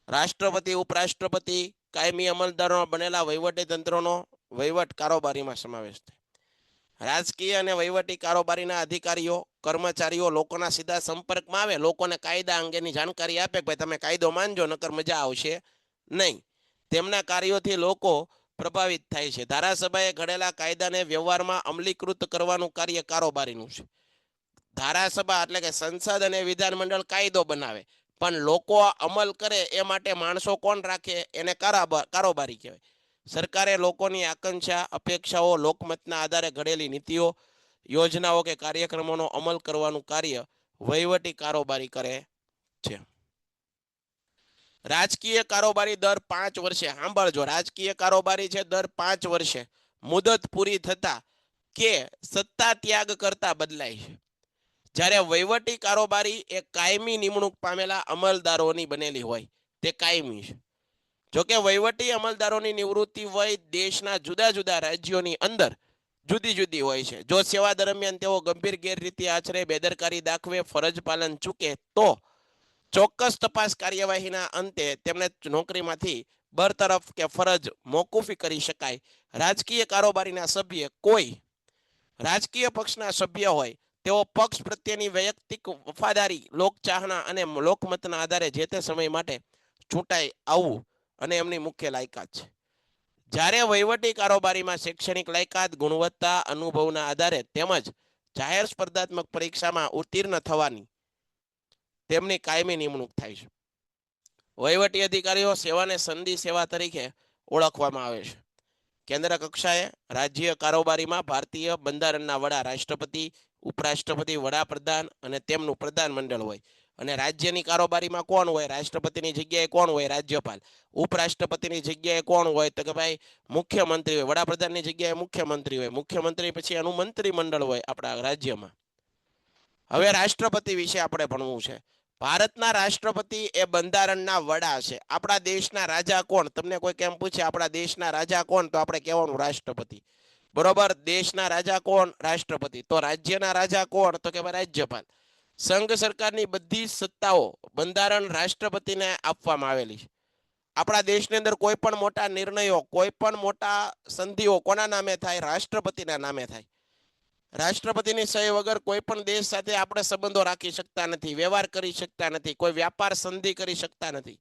રાષ્ટ્રપતિ, ઉપરાષ્ટ્રપતિ, કાયમી અમલદારો બનેલા વહીવટી તંત્રોનો વહીવટ કારોબારીમાં સમાવેશ થાય. રાજકીય અને વહીવટી કારોબારીના અધિકારીઓ, કર્મચારીઓ લોકોના સીધા સંપર્કમાં આવે, લોકોને કાયદા અંગેની જાણકારી આપે કે ભાઈ તમે કાયદો માનજો નકર મજા આવશે નહીં. તેમના કાર્યોથી લોકો પ્રભાવિત થાય છે. ધારાસભાએ ઘડેલા કાયદાને વ્યવહારમાં અમલીકૃત કરવાનું કાર્ય કારોબારીનું છે. ધારાસભા એટલે કે સંસદ અને વિધાનમંડળ કાયદો બનાવે, પણ લોકો અમલ કરે એ માટે માણસો કોણ રાખે? એને કારોબારી કહેવાય. સરકારે લોકોની આકાંક્ષા, અપેક્ષાઓ, લોકમતના આધારે ઘડેલી નીતિઓ, યોજનાઓ કે કાર્યક્રમોનો અમલ કરવાનું કાર્ય વહીવટી કારોબારી કરે છે. રાજકીય કારોબારી દર 5 વર્ષે, સાંભળજો, રાજકીય કારોબારી છે દર 5 વર્ષે મુદત પૂરી થતા કે સત્તા ત્યાગ કરતા બદલાય છે. જ્યારે વહીવટી કારોબારી એ કાયમી નિમણૂક પામેલા અમલદારોની બનેલી હોય, તે કાયમી છે. જોકે વહીવટી અમલદારોની નિવૃત્તિ વય દેશના જુદા જુદા રાજ્યોની અંદર જુદી જુદી હોય છે. જો સેવા દરમિયાન તેઓ ગંભીર ગેરરીતિ આચરે, બેદરકારી દાખવે, ફરજ પાલન ચૂકે તો ચોક્કસ તપાસ કાર્યવાહીના અંતે તેમને નોકરીમાંથી બરતરફ કે ફરજ મોકૂફી કરી શકાય. રાજકીય કારોબારીના સભ્ય કોઈ રાજકીય પક્ષના સભ્ય હોય તેઓ પક્ષ પ્રત્યેની વૈયક્તિક વફાદારી, લોકચાહના અને લોકમતના આધારે જે તે સમય માટે ચૂંટાઈ આવવું અને એમની મુખ્ય લાયકાત છે. જ્યારે વહીવટી કારોબારીમાં શૈક્ષણિક લાયકાત, ગુણવત્તા, અનુભવના આધારે તેમજ જાહેર સ્પર્ધાત્મક પરીક્ષામાં ઉત્તીર્ણ થવાની તેમની કાયમી નિમણૂક થાય છે. વહીવટી અધિકારીઓ સેવાને સંધિ સેવા તરીકે ઓળખવામાં આવે છે. કેન્દ્ર કક્ષાએ રાજ્ય કારોબારીમાં ભારતીય બંધારણના વડા રાષ્ટ્રપતિ, ઉપરાષ્ટ્રપતિ, વડાપ્રધાન અને તેમનું પ્રધાનમંડળ હોય. અને રાજ્યની કારોબારીમાં કોણ હોય? રાષ્ટ્રપતિની જગ્યાએ કોણ હોય? રાજ્યપાલ. ઉપરાષ્ટ્રપતિની જગ્યાએ કોણ હોય? તો કે ભાઈ મુખ્યમંત્રી હોય. વડાપ્રધાનની જગ્યાએ મુખ્યમંત્રી હોય. મુખ્યમંત્રી પછી એનું મંત્રીમંડળ હોય આપણા રાજ્યમાં. હવે રાષ્ટ્રપતિ વિશે આપણે ભણવું છે. ભારતના રાષ્ટ્રપતિ એ બંધારણના વડા છે. આપણા દેશના રાજા કોણ? તમને કોઈ કેમ પૂછે આપણા દેશના રાજા કોણ, તો આપણે કહેવાનું રાષ્ટ્રપતિ. બરોબર, દેશના રાજા કોણ? રાષ્ટ્રપતિ. તો રાજ્યના રાજા કોણ? તો કે રાજ્યપાલ. સંઘ સરકારની બધી સત્તાઓ બંધારણ રાષ્ટ્રપતિને આપવામાં આવેલી છે. આપણા દેશની અંદર કોઈ પણ મોટા નિર્ણયો, કોઈ પણ મોટા સંધિઓ કોના નામે થાય? રાષ્ટ્રપતિના નામે થાય. રાષ્ટ્રપતિની સહી વગર કોઈ પણ દેશ સાથે આપણે સંબંધો રાખી શકતા નથી, વ્યવહાર કરી શકતા નથી, કોઈ વ્યાપાર સંધિ કરી શકતા નથી.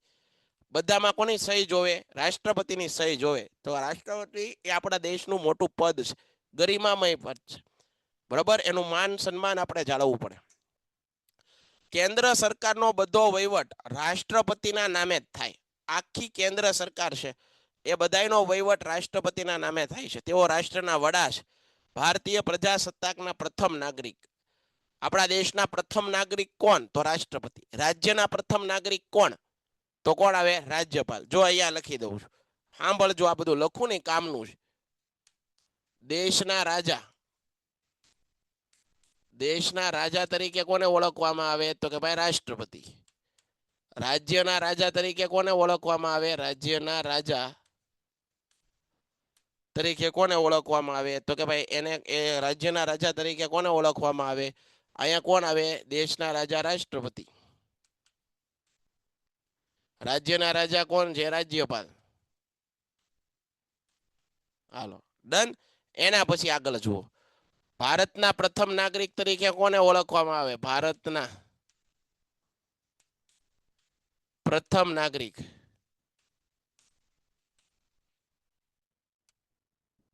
બધામાં કોની સહી જોવે? રાષ્ટ્રપતિની સહી જોવે. તો રાષ્ટ્રપતિ એ આપણા દેશનું મોટું પદ છે, ગરિમામય પદ છે. બરાબર, એનું માન સન્માન આપણે જાળવવું પડે. કેન્દ્ર સરકારનો બધો વહીવટ રાષ્ટ્રપતિના નામે જ થાય. આખી કેન્દ્ર સરકાર છે એ બધાયનો વહીવટ રાષ્ટ્રપતિના નામે થાય છે. તેઓ રાષ્ટ્રના વડા છે. ભારતીય પ્રજાસત્તાકના પ્રથમ નાગરિક. આપણા દેશના પ્રથમ નાગરિક કોણ? તો રાષ્ટ્રપતિ. રાજ્યના પ્રથમ નાગરિક કોણ? તો કોણ આવે? રાજ્યપાલ. જો અહીંયા લખી દઉં છું, સાંભળજો, આ બધું લખું ને કામનું છે. દેશના રાજા દેશના રાજા તરીકે કોને ઓળખવામાં આવે તો કે ભાઈ રાષ્ટ્રપતિ. રાજ્યના રાજા તરીકે કોને ઓળખવામાં આવે રાજ્યના રાજા તરીકે કોને ઓળખવામાં આવે તો કે ભાઈ એને એ રાજ્યના રાજા તરીકે કોને ઓળખવામાં આવે અહીંયા કોણ આવે દેશના રાજા રાષ્ટ્રપતિ. રાજ્યના રાજા કોણ છે રાજ્યપાલ. હાલો ડન. એના પછી આગળ જુઓ ભારતના પ્રથમ નાગરિક તરીકે કોને ઓળખવામાં આવે ભારતના પ્રથમ નાગરિક.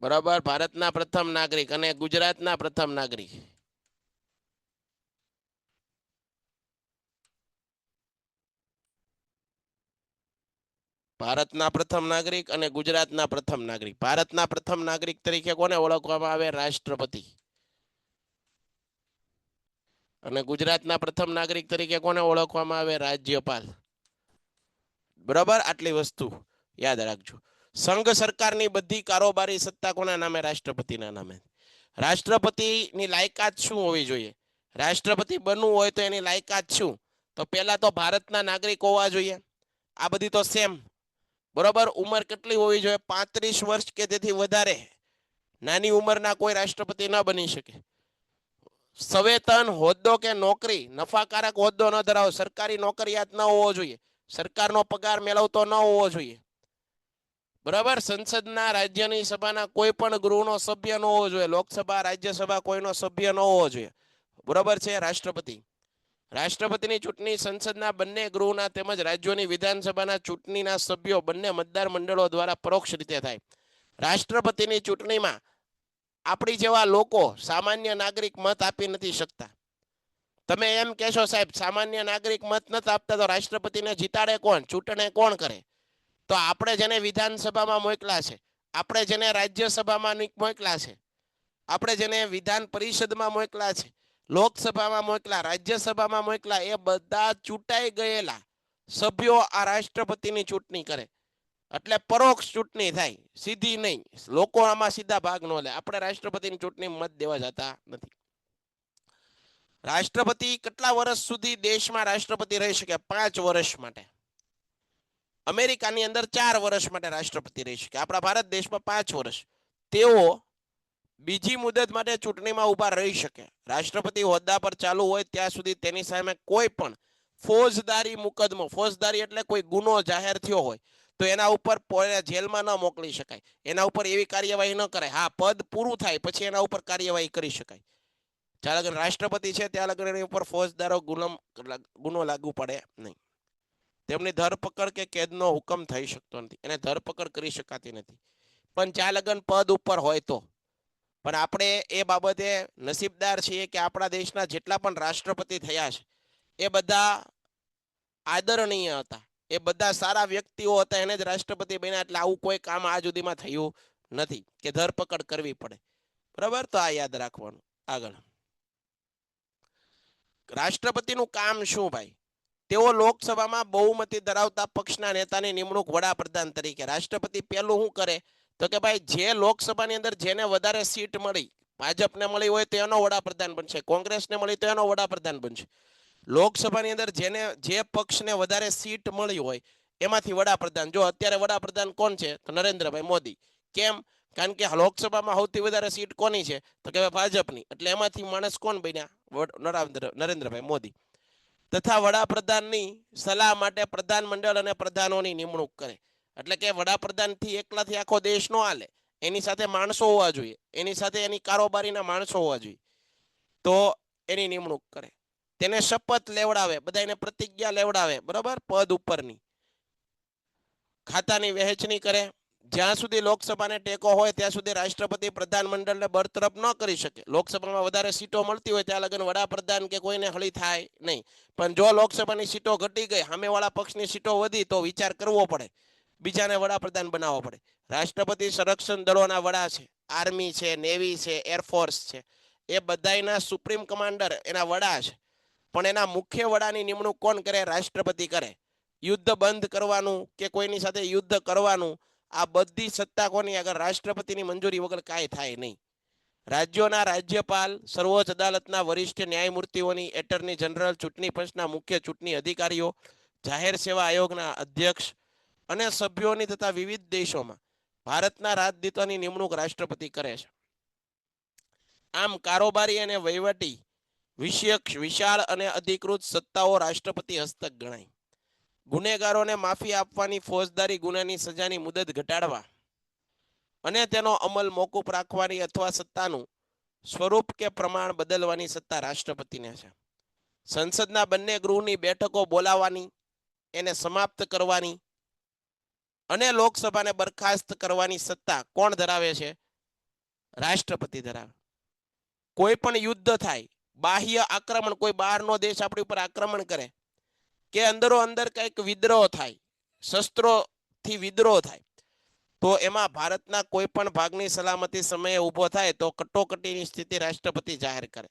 બરાબર ભારતના પ્રથમ નાગરિક અને ગુજરાતના પ્રથમ નાગરિક. ભારતના પ્રથમ નાગરિક અને ગુજરાતના પ્રથમ નાગરિક. ભારતના પ્રથમ નાગરિક તરીકે કોને ઓળખવામાં આવે રાષ્ટ્રપતિ અને ગુજરાતના પ્રથમ નાગરિક તરીકે કોને ઓળખવામાં આવે રાજ્યપાલ. બરાબર આટલી વસ્તુ યાદ રાખજો. સંઘ સરકારની બધી કારોબારી સત્તા કોના નામે રાષ્ટ્રપતિના નામે. રાષ્ટ્રપતિની લાયકાત શું હોવી જોઈએ રાષ્ટ્રપતિ બનવું હોય તો એની લાયકાત શું તો પહેલા તો ભારતના નાગરિક હોવા જોઈએ. આ બધી તો સેમ. બરોબર ઉંમર કેટલી હોવી જોઈએ 35 વર્ષ કે તેથી વધારે. નાની ઉંમરના કોઈ રાષ્ટ્રપતિ ન બની શકે. સવેતન હોદ્દો કે નોકરી નફાકારક હોદ્દો ન ધરાવો. સરકારી નોકરિયાત ન હોવો જોઈએ. સરકારનો પગાર મેળવતો ન હોવો જોઈએ. બરાબર સંસદના રાજ્યની સભાના કોઈ પણ ગૃહનો સભ્ય ન હોવો જોઈએ. લોકસભા રાજ્યસભા કોઈનો સભ્ય ન હોવો જોઈએ. બરાબર છે રાષ્ટ્રપતિ. રાષ્ટ્રપતિની ચૂંટણી સંસદના બંને ગૃહના તેમજ રાજ્યોની વિધાનસભાના ચૂંટણીના સભ્યો બંને મતદાર મંડળો દ્વારા પરોક્ષ રીતે થાય. રાષ્ટ્રપતિની ચૂંટણીમાં આપણી જેવા લોકો સામાન્ય નાગરિક મત આપી નથી શકતા. તમે એમ કહેશો સાહેબ સામાન્ય નાગરિક મત નથી આપતા તો રાષ્ટ્રપતિને જીતાડે કોણ ચૂંટણી કોણ કરે તો આપણે જેને વિધાનસભામાં મોકલા છે આપણે જેને રાજ્યસભામાં મોકલા છે આપણે જેને વિધાન પરિષદમાં મોકલા છે લોકસભામાં મોકલા રાજ્યસભામાં મોકલા એ બધા ચૂંટાઈ ગયેલા સભ્યો આ રાષ્ટ્રપતિની ચૂંટણી કરે. એટલે પરોક્ષ ચૂંટણી થાય સીધી નહીં. લોકો આમાં સીધા ભાગ ન લે. આપણે રાષ્ટ્રપતિની ચૂંટણી મત દેવા જતા નથી. રાષ્ટ્રપતિ કેટલા વર્ષ સુધી દેશમાં રાષ્ટ્રપતિ રહી શકે 5 વર્ષ માટે. અમેરિકાની અંદર 4 વર્ષ માટે રાષ્ટ્રપતિ રહી શકે. આપણા ભારત દેશમાં 5 વર્ષ. તેઓ બીજી મુદત માટે ચૂંટણીમાં ઉભા રહી શકે. રાષ્ટ્રપતિ હોદ્દા પર ચાલુ હોય ત્યાં સુધી તેની સામે કોઈ પણ ફોજદારી મુકદમો ફોજદારી એટલે કોઈ ગુનો જાહેર થયો હોય તો એના ઉપર જેલમાં ન મોકલી શકાય. એના ઉપર એવી કાર્યવાહી ન કરાય. હા પદ પૂરું થાય પછી એના ઉપર કાર્યવાહી કરી શકાય. જ્યાં લગન રાષ્ટ્રપતિ છે ત્યાં લગન એની ઉપર ફોજદારો ગુનો લાગુ પડે નહીં. તેમની ધરપકડ કે કેદનો હુકમ થઈ શકતો નથી. એને ધરપકડ કરી શકાતી નથી. પણ જ્યાં લગન પદ ઉપર હોય તો. પણ આપણે એ બાબતે નસીબદાર છીએ કે આપણા દેશના જેટલા પણ રાષ્ટ્રપતિ થયા છે એ બધા આદરણીય હતા. એ બધા સારા વ્યક્તિઓ હતા એને જ રાષ્ટ્રપતિ બન્યા. એટલે આવું કોઈ કામ આજ સુધીમાં થયું નથી કે ધરપકડ કરવી પડે. બરાબર તો આ યાદ રાખવાનું. આગળ રાષ્ટ્રપતિનું કામ શું ભાઈ તેઓ લોકસભામાં બહુમતી ધરાવતા પક્ષના નેતાની નિમણૂક વડાપ્રધાન તરીકે. રાષ્ટ્રપતિ પહેલું શું કરે તો કે ભાઈ જે લોકસભાની અંદર જેને વધારે સીટ મળી ભાજપને મળી હોય તો એનો વડાપ્રધાન બનશે. કોંગ્રેસને મળી તો એનો વડાપ્રધાન બનશે. લોકસભાની અંદર જે પક્ષને વધારે સીટ મળી હોય એમાંથી વડાપ્રધાન. જો અત્યારે વડાપ્રધાન કોણ છે તો નરેન્દ્રભાઈ મોદી. કેમ કારણ કે લોકસભામાં સૌથી વધારે સીટ કોની છે તો કે ભાજપની. એટલે એમાંથી માણસ કોણ બન્યા નરેન્દ્રભાઈ મોદી. તથા વડાપ્રધાનની સલાહ માટે પ્રધાનમંડળ અને પ્રધાનોની નિમણૂક કરે. એટલે કે વડાપ્રધાનથી એકલાથી આખો દેશ નો હાલે. એની સાથે માણસો હોવા જોઈએ. એની સાથે એની કારોબારીના માણસો હોવા જોઈએ. તો એની નિમણૂક કરે. તેને શપથ લેવડાવે. બધાને પ્રતિજ્ઞા લેવડાવે. બરાબર પદ ઉપરની. ખાતાની વહેંચણી કરે. જ્યાં સુધી લોકસભાને ટેકો હોય ત્યાં સુધી રાષ્ટ્રપતિ પ્રધાનમંડળને બરતરફ ન કરી શકે. લોકસભામાં વધારે સીટો મળતી હોય ત્યાં લગન વડાપ્રધાન કે કોઈને હળી થાય નહીં. પણ જો લોકસભાની સીટો ઘટી ગઈ સામેવાળા પક્ષની સીટો વધી તો વિચાર કરવો પડે. બીજાને વડાપ્રધાન બનાવવો પડે. રાષ્ટ્રપતિ સંરક્ષણ દળોના વડા છે. આર્મી છે નેવી છે એરફોર્સ છે એ બધાના સુપ્રીમ કમાન્ડર એના વડા છે. પણ એના મુખ્ય વડાની નિમણૂક કોણ કરે રાષ્ટ્રપતિ કરે. યુદ્ધ બંધ કરવાનું કે કોઈની સાથે યુદ્ધ કરવાનું આ બધી સત્તા કોની આગળ? રાષ્ટ્રપતિની મંજૂરી વગર કાંઈ થાય નહીં. રાજ્યોના રાજ્યપાલ, સર્વોચ્ચ અદાલતના વરિષ્ઠ ન્યાયમૂર્તિઓની, એટર્ની જનરલ, ચૂંટણી પંચના મુખ્ય ચૂંટણી અધિકારીઓ, જાહેર સેવા આયોગના અધ્યક્ષ અને સભ્યોની તથા વિવિધ દેશોમાં ભારતના રાજદૂતોની નિમણૂક રાષ્ટ્રપતિ કરે છે. આમ કારોબારી અને વહીવટી વિષયક વિશાળ અને અધિકૃત સત્તાઓ રાષ્ટ્રપતિ હસ્તક ગણાય. ગુનેગારોને માફી આપવાની, ફોજદારી ગુનાની સજાની મુદત ઘટાડવા અને તેનો અમલ મોકૂફ રાખવાની અથવા સત્તાનું સ્વરૂપ કે પ્રમાણ બદલવાની સત્તા રાષ્ટ્રપતિને છે. સંસદના બંને ગૃહની બેઠકો બોલાવવાની, એને સમાપ્ત કરવાની અને લોકસભાને બરખાસ્ત કરવાની સત્તા કોણ ધરાવે છે? રાષ્ટ્રપતિ ધરાવે. કોઈ પણ યુદ્ધ થાય, બાહ્ય આક્રમણ, કોઈ બહારનો દેશ આપણી ઉપર આક્રમણ કરે કે અંદરો અંદર કંઈક વિદ્રોહ થાય, શસ્ત્રોથી વિદ્રોહ થાય, તો એમાં ભારતના કોઈ પણ ભાગની સલામતી સમયે ઊભો થાય તો કટોકટીની સ્થિતિ રાષ્ટ્રપતિ જાહેર કરે.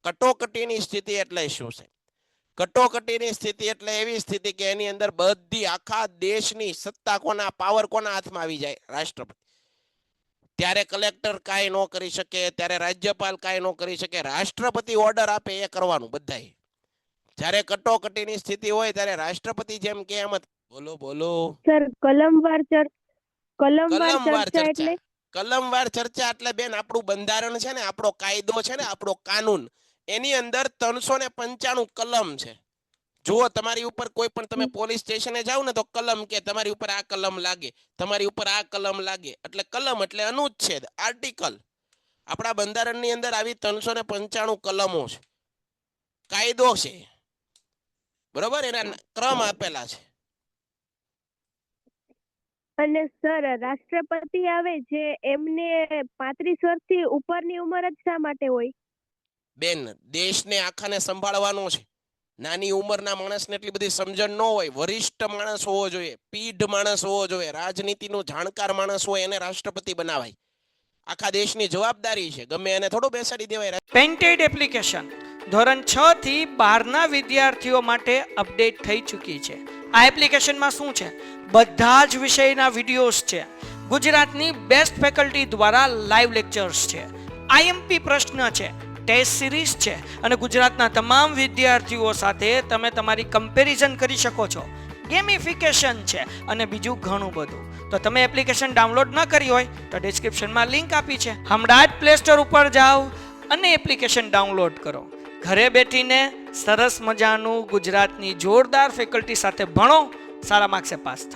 કટોકટીની સ્થિતિ એટલે શું છે? કટોકટીની સ્થિતિ એટલે એવી સ્થિતિ કે એની અંદર બધી આખા દેશની સત્તા કોના, પાવર કોના હાથમાં આવી જાય? રાષ્ટ્રપતિ. ત્યારે કલેક્ટર કાંઈ ન કરી શકે, ત્યારે રાજ્યપાલ કાંઈ ન કરી શકે. રાષ્ટ્રપતિ ઓર્ડર આપે એ કરવાનું બધાએ. જ્યારે કટોકટીની સ્થિતિ હોય ત્યારે રાષ્ટ્રપતિ જેમ કે એમ જ બોલો બોલો સર કલમવાર ચર્ચા એટલે કલમવાર ચર્ચા એટલે બેન આપણું બંધારણ છે ને, આપણો કાયદો છે ને, આપણો કાનૂન, એની અંદર 395 કલમ છે. જુઓ, તમારી ઉપર કોઈ પણ તમે પોલીસ સ્ટેશને જાવ ને તો કલમ કે તમારી ઉપર આ કલમ લાગે, તમારી ઉપર આ કલમ લાગે, એટલે કલમ એટલે અનુચ્છેદ, આર્ટિકલ. આપણા બંધારણની અંદર આવી 395 કલમો છે, કાયદો છે, બરોબર? એના ક્રમ આપેલા છે. અને સર રાષ્ટ્રપતિ આવે જે એમને 35 વર્ષથી ઉપરની ઉંમર જ શા માટે હોય? બેન, દેશને આખાને સંભાળવાનો છે. નાની ઉંમરના માણસને એટલી બધી સમજણ ન હોય. વરિષ્ઠ માણસ હોવો જોઈએ, પીઢ માણસ હોવો જોઈએ, રાજનીતિનો જાણકાર માણસ હોય, એને રાષ્ટ્રપતિ બનાવાય. આખા દેશની જવાબદારી છે, ગમે એને થોડું બેસાડી દેવાય. પેન્ટેડ એપ્લિકેશન ધોરણ 6 થી 12ના વિદ્યાર્થીઓ માટે અપડેટ થઈ ચૂકી છે. આ એપ્લિકેશનમાં શું છે? બધા જ વિષયના વિડીયોઝ છે. ગુજરાતની બેસ્ટ ફેકલ્ટી દ્વારા લાઈવ લેક્ચર્સ છે, આઈએમપી પ્રશ્ન છે, ટેસ્ટ સિરીઝ છે અને ગુજરાતના તમામ વિદ્યાર્થીઓ સાથે તમે તમારી કમ્પેરિઝન કરી શકો છો. ગેમિફિકેશન છે અને બીજું ઘણું બધું. તો તમે એપ્લિકેશન ડાઉનલોડ ન કરી હોય તો ડિસ્ક્રિપ્શનમાં લિંક આપી છે, હમણાં જ પ્લે સ્ટોર ઉપર જાઓ અને એપ્લિકેશન ડાઉનલોડ કરો. ઘરે બેઠીને સરસ મજાનું ગુજરાતની જોરદાર ફેકલ્ટી સાથે ભણો, સારા માર્ક્સે પાસ થાઓ.